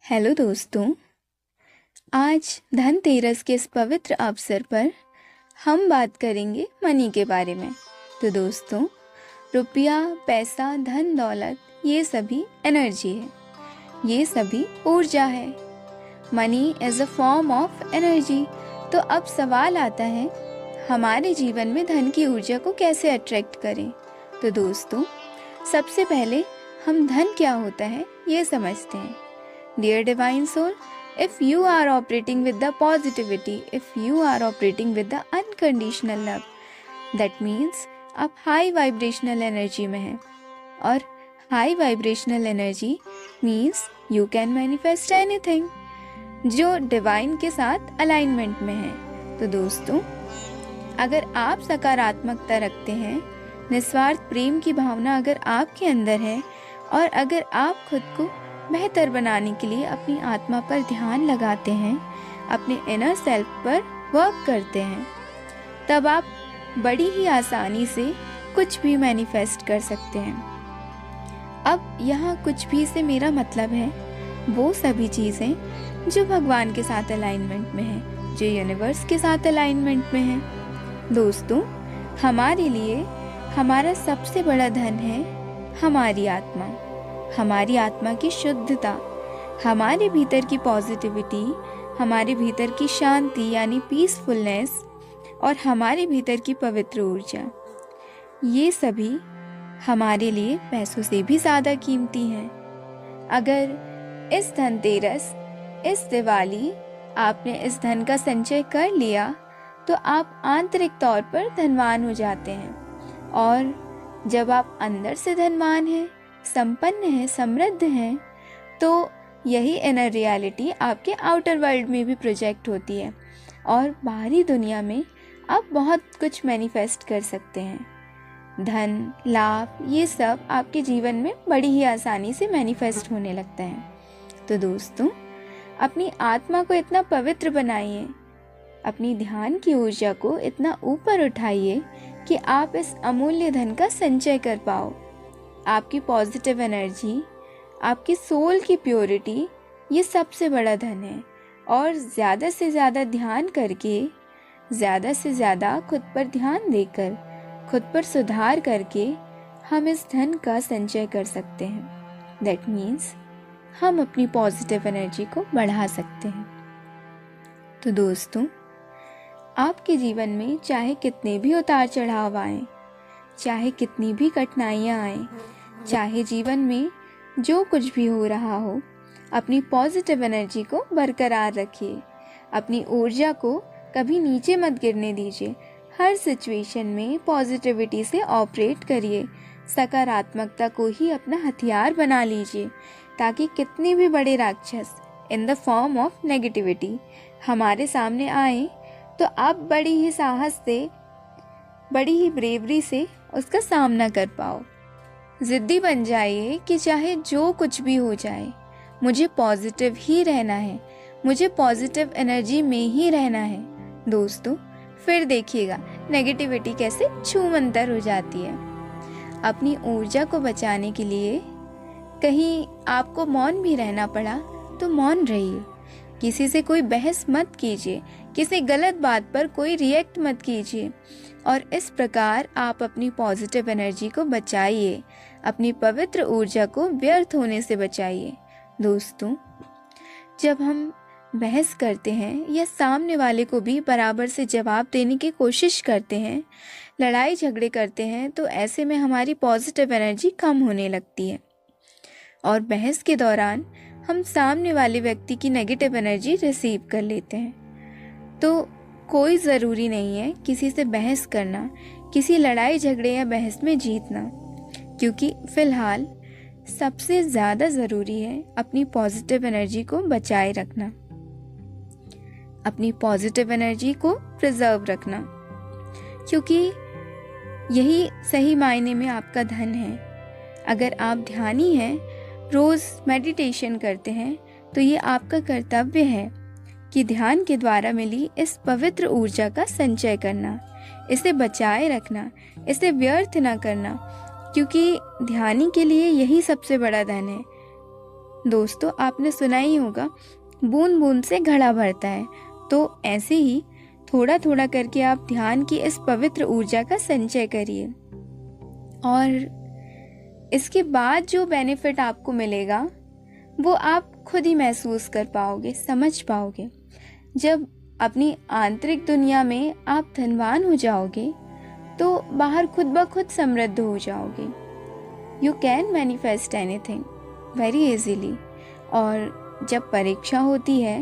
Hello दोस्तों, आज धनतेरस के इस पवित्र अवसर पर हम बात करेंगे मनी के बारे में। तो दोस्तों, रुपया, पैसा, धन दौलत ये सभी एनर्जी है, ये सभी ऊर्जा है। Money is a form of energy. तो अब सवाल आता है, हमारे जीवन में धन की ऊर्जा को कैसे अट्रैक्ट करें। तो दोस्तों, सबसे पहले हम धन क्या होता है ये समझते हैं। Dear Divine Soul, if you are operating with the positivity, if you are operating with the unconditional love, that means आप हाई वाइब्रेशनल एनर्जी में हैं। और high vibrational energy means you can manifest anything जो divine के साथ alignment में है। तो दोस्तों, अगर आप सकारात्मकता रखते हैं, निस्वार्थ प्रेम की भावना अगर आपके अंदर है और अगर आप खुद को बेहतर बनाने के लिए अपनी आत्मा पर ध्यान लगाते हैं, अपने इनर सेल्फ पर वर्क करते हैं, तब आप बड़ी ही आसानी से कुछ भी मैनिफेस्ट कर सकते हैं। अब यहाँ कुछ भी से मेरा मतलब है वो सभी चीज़ें जो भगवान के साथ अलाइनमेंट में हैं, जो यूनिवर्स के साथ अलाइनमेंट में हैं। दोस्तों, हमारे लिए हमारा सबसे बड़ा धन है हमारी आत्मा, हमारी आत्मा की शुद्धता, हमारे भीतर की पॉजिटिविटी, हमारे भीतर की शांति यानी पीसफुलनेस और हमारे भीतर की पवित्र ऊर्जा। ये सभी हमारे लिए पैसों से भी ज़्यादा कीमती हैं। अगर इस धनतेरस, इस दिवाली आपने इस धन का संचय कर लिया तो आप आंतरिक तौर पर धनवान हो जाते हैं। और जब आप अंदर से धनवान हैं, संपन्न हैं, समृद्ध हैं, तो यही इनर रियलिटी आपके आउटर वर्ल्ड में भी प्रोजेक्ट होती है और बाहरी दुनिया में आप बहुत कुछ मैनिफेस्ट कर सकते हैं। धन, लाभ ये सब आपके जीवन में बड़ी ही आसानी से मैनिफेस्ट होने लगता है। तो दोस्तों, अपनी आत्मा को इतना पवित्र बनाइए, अपनी ध्यान की ऊर्जा को इतना ऊपर उठाइए कि आप इस अमूल्य धन का संचय कर पाओ। आपकी पॉजिटिव एनर्जी, आपकी सोल की प्योरिटी ये सबसे बड़ा धन है। और ज़्यादा से ज़्यादा ध्यान करके, ज़्यादा से ज़्यादा खुद पर ध्यान देकर, खुद पर सुधार करके हम इस धन का संचय कर सकते हैं। दैट मीन्स हम अपनी पॉजिटिव एनर्जी को बढ़ा सकते हैं। तो दोस्तों, आपके जीवन में चाहे कितने भी उतार चढ़ाव आए, चाहे कितनी भी कठिनाइयाँ आएँ, चाहे जीवन में जो कुछ भी हो रहा हो, अपनी पॉजिटिव एनर्जी को बरकरार रखिए। अपनी ऊर्जा को कभी नीचे मत गिरने दीजिए। हर सिचुएशन में पॉजिटिविटी से ऑपरेट करिए। सकारात्मकता को ही अपना हथियार बना लीजिए ताकि कितने भी बड़े राक्षस in the form of negativity हमारे सामने आए तो आप बड़ी ही साहस से, बड़ी ही ब्रेवरी से उसका सामना कर पाओ। ज़िद्दी बन जाइए कि चाहे जो कुछ भी हो जाए, मुझे पॉजिटिव ही रहना है, मुझे पॉजिटिव एनर्जी में ही रहना है। दोस्तों, फिर देखिएगा नेगेटिविटी कैसे छूमंतर हो जाती है। अपनी ऊर्जा को बचाने के लिए कहीं आपको मौन भी रहना पड़ा तो मौन रहिए। किसी से कोई बहस मत कीजिए, किसी गलत बात पर कोई रिएक्ट मत कीजिए। और इस प्रकार आप अपनी पॉजिटिव एनर्जी को बचाइए, अपनी पवित्र ऊर्जा को व्यर्थ होने से बचाइए। दोस्तों, जब हम बहस करते हैं या सामने वाले को भी बराबर से जवाब देने की कोशिश करते हैं, लड़ाई झगड़े करते हैं, तो ऐसे में हमारी पॉजिटिव एनर्जी कम होने लगती है और बहस के दौरान हम सामने वाले व्यक्ति की नेगेटिव एनर्जी रिसीव कर लेते हैं। तो कोई ज़रूरी नहीं है किसी से बहस करना, किसी लड़ाई झगड़े या बहस में जीतना, क्योंकि फ़िलहाल सबसे ज़्यादा ज़रूरी है अपनी पॉजिटिव एनर्जी को बचाए रखना, अपनी पॉजिटिव एनर्जी को प्रिजर्व रखना, क्योंकि यही सही मायने में आपका धन है। अगर आप ध्यानी हैं, रोज़ मेडिटेशन करते हैं, तो ये आपका कर्तव्य है कि ध्यान के द्वारा मिली इस पवित्र ऊर्जा का संचय करना, इसे बचाए रखना, इसे व्यर्थ ना करना, क्योंकि ध्यानी के लिए यही सबसे बड़ा धन है। दोस्तों, आपने सुना ही होगा, बूंद बूंद से घड़ा भरता है। तो ऐसे ही थोड़ा थोड़ा करके आप ध्यान की इस पवित्र ऊर्जा का संचय करिए, और इसके बाद जो बेनिफिट आपको मिलेगा वो आप खुद ही महसूस कर पाओगे, समझ पाओगे। जब अपनी आंतरिक दुनिया में आप धनवान हो जाओगे तो बाहर खुद ब खुद समृद्ध हो जाओगे। You can manifest anything very easily. और जब परीक्षा होती है,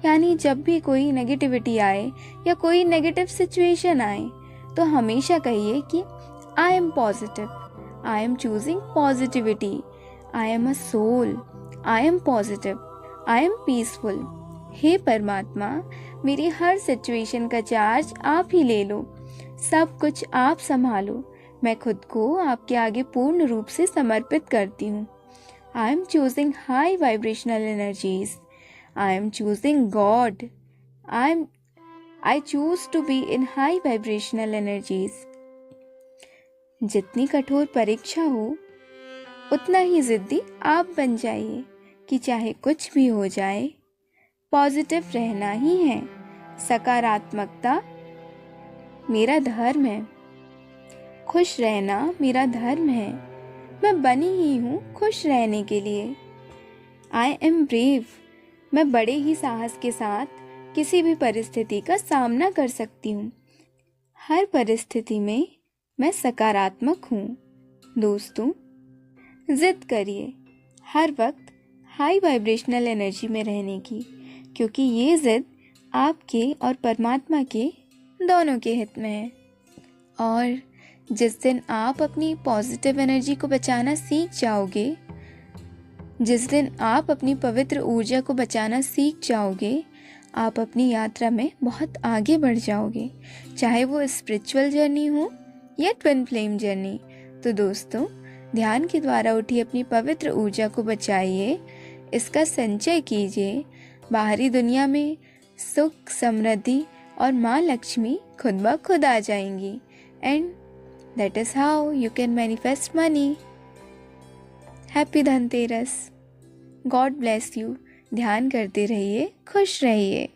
यानी जब भी कोई नेगेटिविटी आए या कोई नेगेटिव सिचुएशन आए, तो हमेशा कहिए कि I am positive, I am choosing positivity, I am a soul, I am positive, I am peaceful. हे परमात्मा, मेरी हर सिचुएशन का चार्ज आप ही ले लो, सब कुछ आप संभालो, मैं खुद को आपके आगे पूर्ण रूप से समर्पित करती हूँ। I am choosing high vibrational energies, I am choosing God, I choose to be in high vibrational energies. जितनी कठोर परीक्षा हो उतना ही जिद्दी आप बन जाइए कि चाहे कुछ भी हो जाए, पॉजिटिव रहना ही है। सकारात्मकता मेरा धर्म है, खुश रहना मेरा धर्म है, मैं बनी ही हूँ खुश रहने के लिए। आई एम ब्रेव, मैं बड़े ही साहस के साथ किसी भी परिस्थिति का सामना कर सकती हूँ। हर परिस्थिति में मैं सकारात्मक हूँ। दोस्तों, जिद करिए हर वक्त हाई वाइब्रेशनल एनर्जी में रहने की, क्योंकि ये जिद आपके और परमात्मा के दोनों के हित में है। और जिस दिन आप अपनी पॉजिटिव एनर्जी को बचाना सीख जाओगे, जिस दिन आप अपनी पवित्र ऊर्जा को बचाना सीख जाओगे, आप अपनी यात्रा में बहुत आगे बढ़ जाओगे, चाहे वो स्पिरिचुअल जर्नी हो या ट्विन फ्लेम जर्नी। तो दोस्तों, ध्यान के द्वारा उठी अपनी पवित्र ऊर्जा को बचाइए, इसका संचय कीजिए। बाहरी दुनिया में सुख, समृद्धि और माँ लक्ष्मी खुद ब खुद आ जाएंगी। And that is how you can manifest money. Happy Dhanteras. God bless you. ध्यान करते रहिए, खुश रहिए।